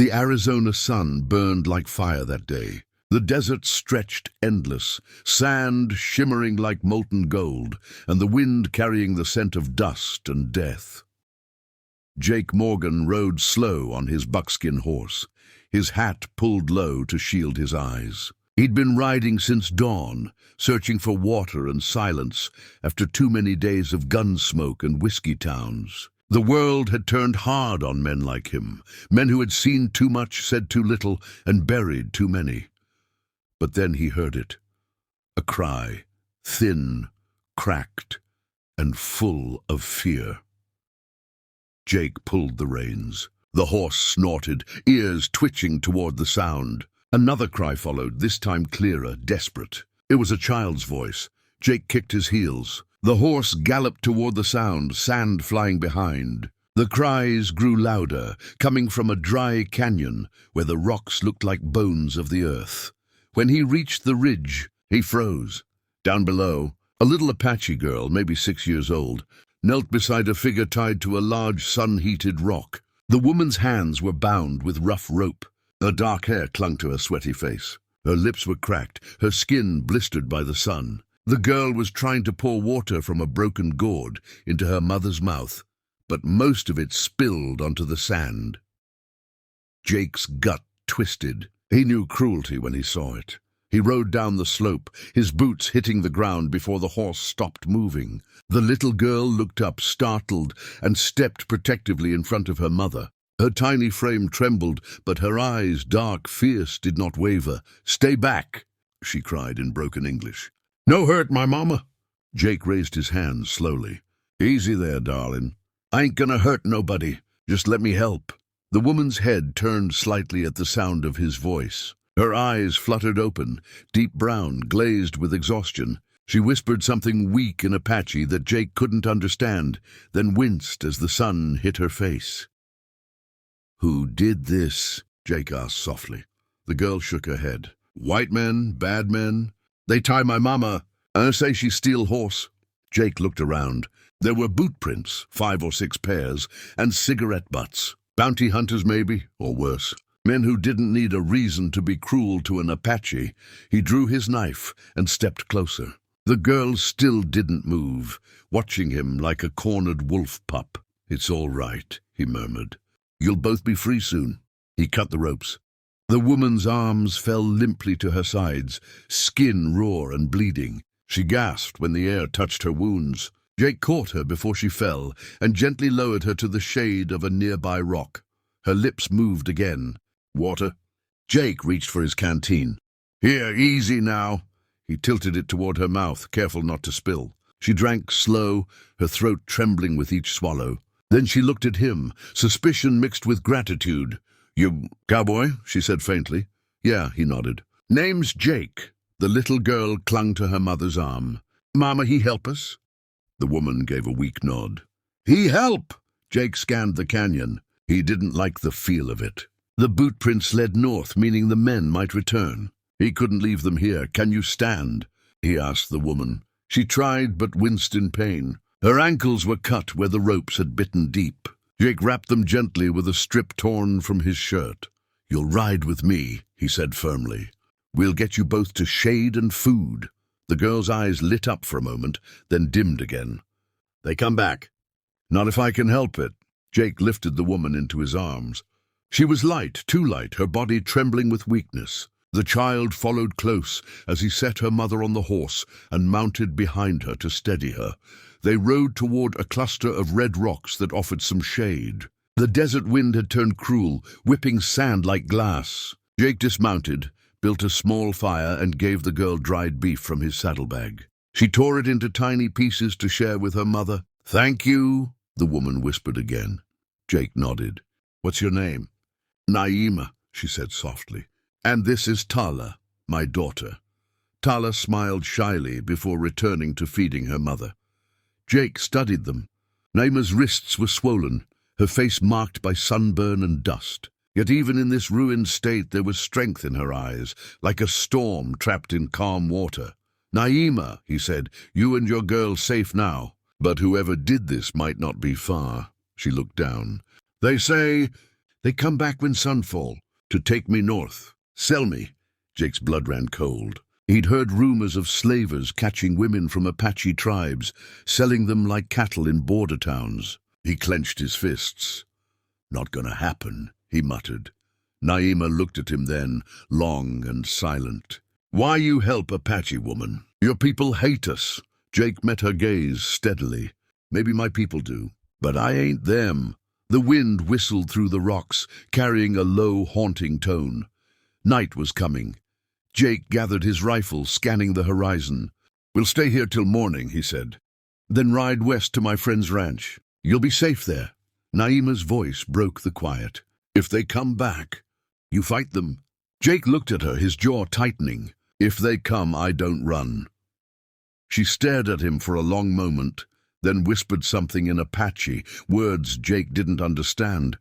The Arizona sun burned like fire that day. The desert stretched endless, sand shimmering like molten gold, and the wind carrying the scent of dust and death. Jake Morgan rode slow on his buckskin horse, his hat pulled low to shield his eyes. He'd been riding since dawn, searching for water and silence after too many days of gun smoke and whiskey towns. The world had turned hard on men like him, men who had seen too much, said too little, and buried too many. But then he heard it, a cry, thin, cracked, and full of fear. Jake pulled the reins. The horse snorted, ears twitching toward the sound. Another cry followed, this time clearer, desperate. It was a child's voice. Jake kicked his heels. The horse galloped toward the sound, sand flying behind. The cries grew louder, coming from a dry canyon where the rocks looked like bones of the earth. When he reached the ridge, he froze. Down below, a little Apache girl, maybe 6 years old, knelt beside a figure tied to a large sun-heated rock. The woman's hands were bound with rough rope. Her dark hair clung to her sweaty face. Her lips were cracked, her skin blistered by the sun. The girl was trying to pour water from a broken gourd into her mother's mouth, but most of it spilled onto the sand. Jake's gut twisted. He knew cruelty when he saw it. He rode down the slope, his boots hitting the ground before the horse stopped moving. The little girl looked up, startled, and stepped protectively in front of her mother. Her tiny frame trembled, but her eyes, dark, fierce, did not waver. "Stay back," she cried in broken English. "No hurt, my mama." Jake raised his hands slowly. "Easy there, darling. I ain't gonna hurt nobody. Just let me help." The woman's head turned slightly at the sound of his voice. Her eyes fluttered open, deep brown, glazed with exhaustion. She whispered something weak in Apache that Jake couldn't understand, then winced as the sun hit her face. "Who did this?" Jake asked softly. The girl shook her head. "White men, bad men. They tie my mama. I say she steal horse." Jake looked around. There were boot prints, 5 or 6 pairs, and cigarette butts. Bounty hunters maybe, or worse. Men who didn't need a reason to be cruel to an Apache. He drew his knife and stepped closer. The girl still didn't move, watching him like a cornered wolf pup. "It's all right," he murmured. "You'll both be free soon." He cut the ropes. The woman's arms fell limply to her sides, skin raw and bleeding. She gasped when the air touched her wounds. Jake caught her before she fell and gently lowered her to the shade of a nearby rock. Her lips moved again. "Water?" Jake reached for his canteen. "Here, easy now." He tilted it toward her mouth, careful not to spill. She drank slow, her throat trembling with each swallow. Then she looked at him, suspicion mixed with gratitude. "You Cowboy?" she said faintly. "Yeah," he nodded. "Name's Jake." The little girl clung to her mother's arm. "Mama, he help us?" The woman gave a weak nod. "He help!" Jake scanned the canyon. He didn't like the feel of it. The boot prints led north, meaning the men might return. He couldn't leave them here. "Can you stand?" he asked the woman. She tried, but winced in pain. Her ankles were cut where the ropes had bitten deep. Jake wrapped them gently with a strip torn from his shirt. "You'll ride with me," he said firmly. "We'll get you both to shade and food." The girl's eyes lit up for a moment, then dimmed again. "They come back." "Not if I can help it." Jake lifted the woman into his arms. She was light, too light, her body trembling with weakness. The child followed close as he set her mother on the horse and mounted behind her to steady her. They rode toward a cluster of red rocks that offered some shade. The desert wind had turned cruel, whipping sand like glass. Jake dismounted, built a small fire, and gave the girl dried beef from his saddlebag. She tore it into tiny pieces to share with her mother. "Thank you," the woman whispered again. Jake nodded. "What's your name?" "Naima," she said softly. "And this is Tala, my daughter." Tala smiled shyly before returning to feeding her mother. Jake studied them. Naima's wrists were swollen, her face marked by sunburn and dust. Yet even in this ruined state there was strength in her eyes, like a storm trapped in calm water. "Naima," he said, "you and your girl safe now. But whoever did this might not be far." She looked down. "They say They come back when sunfall, to take me north. Sell me. Jake's blood ran cold. He'd heard rumors of slavers catching women from Apache tribes, selling them like cattle in border towns. He clenched his fists. Not gonna happen, he muttered. Naima looked at him then, long and silent. Why you help Apache, woman? Your people hate us. Jake met her gaze steadily. Maybe my people do, but I ain't them. The wind whistled through the rocks, carrying a low, haunting tone. Night was coming. Jake gathered his rifle, scanning the horizon. We'll stay here till morning, he said. Then ride west to my friend's ranch. You'll be safe there. Naima's voice broke the quiet. If they come back, you fight them. Jake looked at her, his jaw tightening. If they come, I don't run. She stared at him for a long moment, then whispered something in Apache, words Jake didn't understand,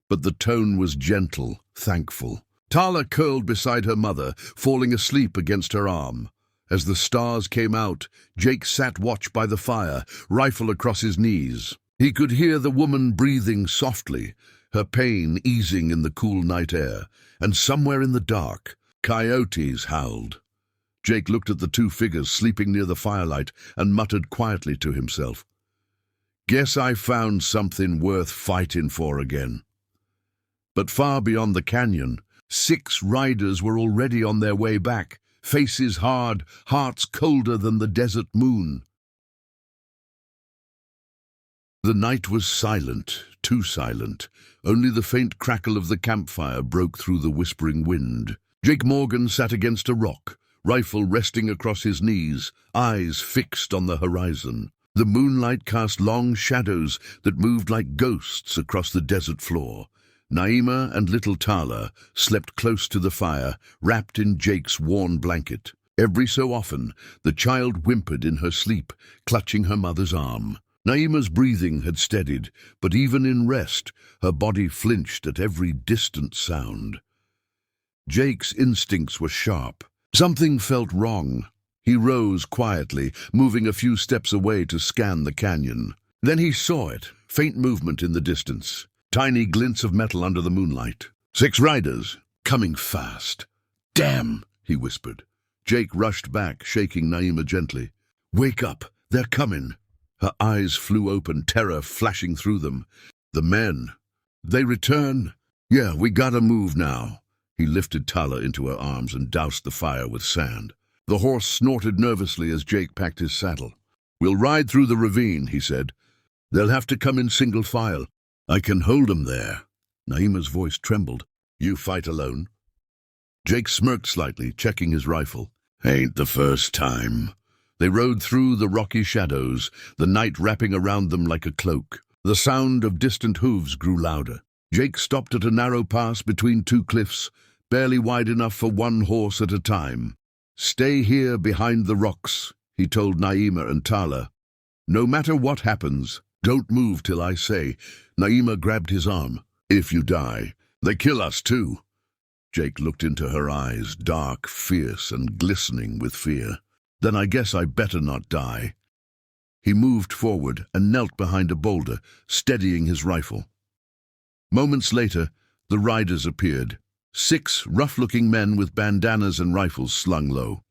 but the tone was gentle, thankful. Tala curled beside her mother, falling asleep against her arm. As the stars came out, Jake sat watch by the fire, rifle across his knees. He could hear the woman breathing softly, her pain easing in the cool night air, and somewhere in the dark, coyotes howled. Jake looked at the two figures sleeping near the firelight and muttered quietly to himself, "Guess I found something worth fighting for again." But far beyond the canyon, 6 riders were already on their way back, faces hard, hearts colder than the desert moon. The night was silent, too silent. Only the faint crackle of the campfire broke through the whispering wind. Jake Morgan sat against a rock, rifle resting across his knees, eyes fixed on the horizon. The moonlight cast long shadows that moved like ghosts across the desert floor. Naima and little Tala slept close to the fire, wrapped in Jake's worn blanket. Every so often, the child whimpered in her sleep, clutching her mother's arm. Naima's breathing had steadied, but even in rest, her body flinched at every distant sound. Jake's instincts were sharp. Something felt wrong. He rose quietly, moving a few steps away to scan the canyon. Then he saw it, faint movement in the distance. Tiny glints of metal under the moonlight. 6 riders, coming fast. "Damn," he whispered. Jake rushed back, shaking Naima gently. "Wake up, they're coming." Her eyes flew open, terror flashing through them. "The men, they return?" "Yeah, we gotta move now." He lifted Tala into her arms and doused the fire with sand. The horse snorted nervously as Jake packed his saddle. "We'll ride through the ravine," he said. "They'll have to come in single file. I can hold them there." Naima's voice trembled. "You fight alone?" Jake smirked slightly, checking his rifle. "Ain't the first time." They rode through the rocky shadows, the night wrapping around them like a cloak. The sound of distant hooves grew louder. Jake stopped at a narrow pass between 2 cliffs, barely wide enough for 1 horse at a time. "Stay here behind the rocks," he told Naima and Tala. "No matter what happens, don't move till I say." Naima grabbed his arm. "If you die, they kill us too." Jake looked into her eyes, dark, fierce, and glistening with fear. "Then I guess I better not die." He moved forward and knelt behind a boulder, steadying his rifle. Moments later, the riders appeared. 6 rough-looking men with bandanas and rifles slung low.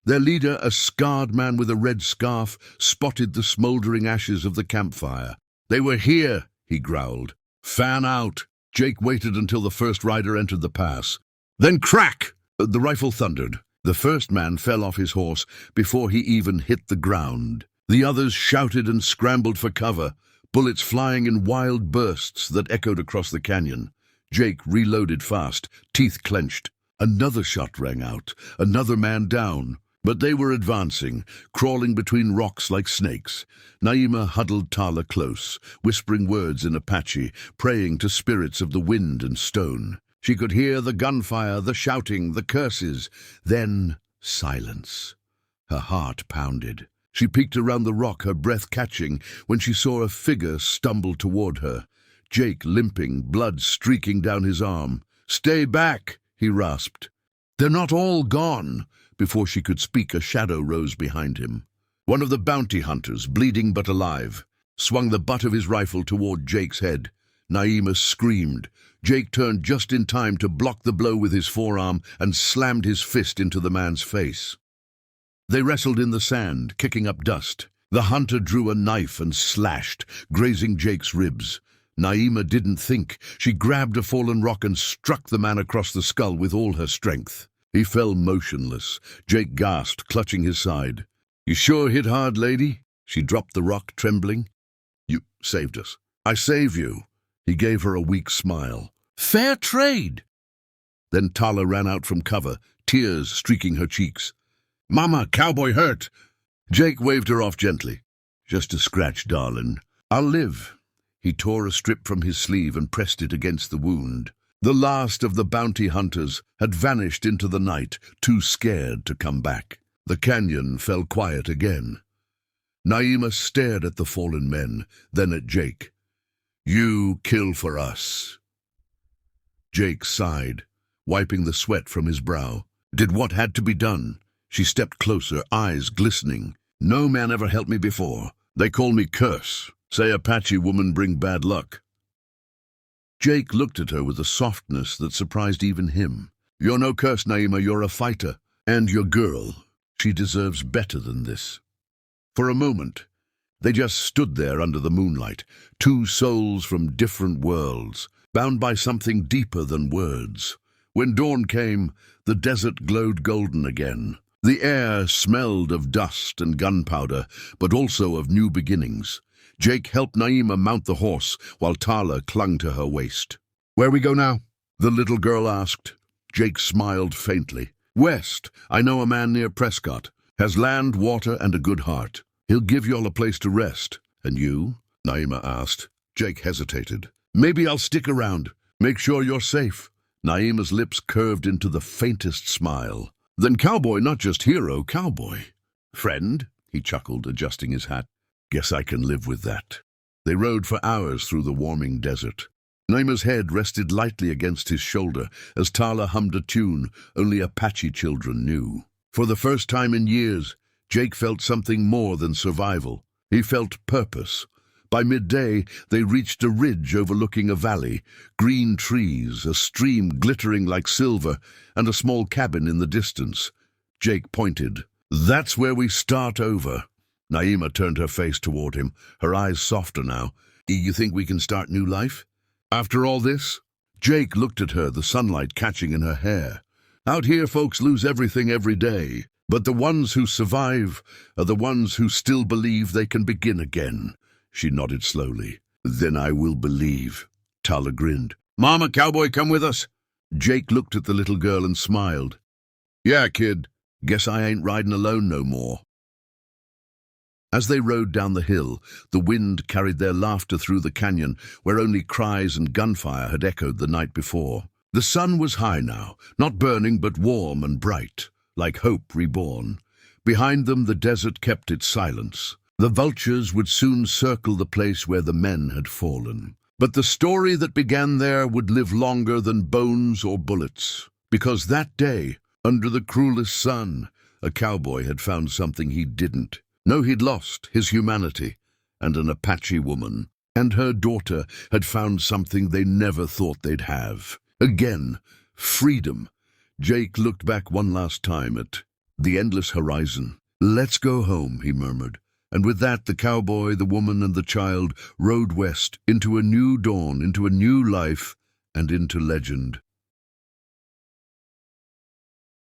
Their leader, a scarred man with a red scarf, spotted the smoldering ashes of the campfire. "They were here," he growled. "Fan out." Jake waited until the first rider entered the pass. Then crack! The rifle thundered. The first man fell off his horse before he even hit the ground. The others shouted and scrambled for cover, bullets flying in wild bursts that echoed across the canyon. Jake reloaded fast, teeth clenched. Another shot rang out, another man down. But they were advancing, crawling between rocks like snakes. Naima huddled Tala close, whispering words in Apache, praying to spirits of the wind and stone. She could hear the gunfire, the shouting, the curses. Then silence. Her heart pounded. She peeked around the rock, her breath catching, when she saw a figure stumble toward her. Jake limping, blood streaking down his arm. "Stay back," he rasped. "They're not all gone." Before she could speak, a shadow rose behind him. One of the bounty hunters, bleeding but alive, swung the butt of his rifle toward Jake's head. Naima screamed. Jake turned just in time to block the blow with his forearm and slammed his fist into the man's face. They wrestled in the sand, kicking up dust. The hunter drew a knife and slashed, grazing Jake's ribs. Naima didn't think. She grabbed a fallen rock and struck the man across the skull with all her strength. He fell motionless. Jake gasped, clutching his side. "You sure hit hard, lady?" She dropped the rock, trembling. "You saved us." "I save you." He gave her a weak smile. "Fair trade." Then Tala ran out from cover, tears streaking her cheeks. "Mama, Cowboy hurt." Jake waved her off gently. "Just a scratch, darling. I'll live." He tore a strip from his sleeve and pressed it against the wound. The last of the bounty hunters had vanished into the night, too scared to come back. The canyon fell quiet again. Naima stared at the fallen men, then at Jake. "You kill for us." Jake sighed, wiping the sweat from his brow. Did what had to be done. She stepped closer, eyes glistening. "No man ever helped me before. They call me Curse. Say Apache woman bring bad luck." Jake looked at her with a softness that surprised even him. "You're no curse, Naima, you're a fighter. And your girl. She deserves better than this." For a moment, they just stood there under the moonlight, two souls from different worlds, bound by something deeper than words. When dawn came, the desert glowed golden again. The air smelled of dust and gunpowder, but also of new beginnings. Jake helped Naima mount the horse, while Tala clung to her waist. "Where we go now?" the little girl asked. Jake smiled faintly. "West. I know a man near Prescott. Has land, water, and a good heart. He'll give y'all a place to rest." "And you?" Naima asked. Jake hesitated. "Maybe I'll stick around. Make sure you're safe." Naima's lips curved into the faintest smile. "Then Cowboy, not just hero, Cowboy." "Friend?" he chuckled, adjusting his hat. "Guess I can live with that." They rode for hours through the warming desert. Naima's head rested lightly against his shoulder as Tala hummed a tune only Apache children knew. For the first time in years, Jake felt something more than survival. He felt purpose. By midday, they reached a ridge overlooking a valley, green trees, a stream glittering like silver, and a small cabin in the distance. Jake pointed. "That's where we start over." Naima turned her face toward him, her eyes softer now. "You think we can start new life? After all this?" Jake looked at her, the sunlight catching in her hair. "Out here, folks lose everything every day. But the ones who survive are the ones who still believe they can begin again." She nodded slowly. "Then I will believe." Tala grinned. "Mama, Cowboy, come with us." Jake looked at the little girl and smiled. "Yeah, kid. Guess I ain't riding alone no more." As they rode down the hill, the wind carried their laughter through the canyon where only cries and gunfire had echoed the night before. The sun was high now, not burning but warm and bright, like hope reborn. Behind them the desert kept its silence. The vultures would soon circle the place where the men had fallen. But the story that began there would live longer than bones or bullets, because that day, under the cruelest sun, a cowboy had found something he didn't. No, he'd lost his humanity, and an Apache woman, and her daughter had found something they never thought they'd have. Again, freedom. Jake looked back one last time at the endless horizon. "Let's go home," he murmured. And with that, the cowboy, the woman, and the child rode west into a new dawn, into a new life, and into legend.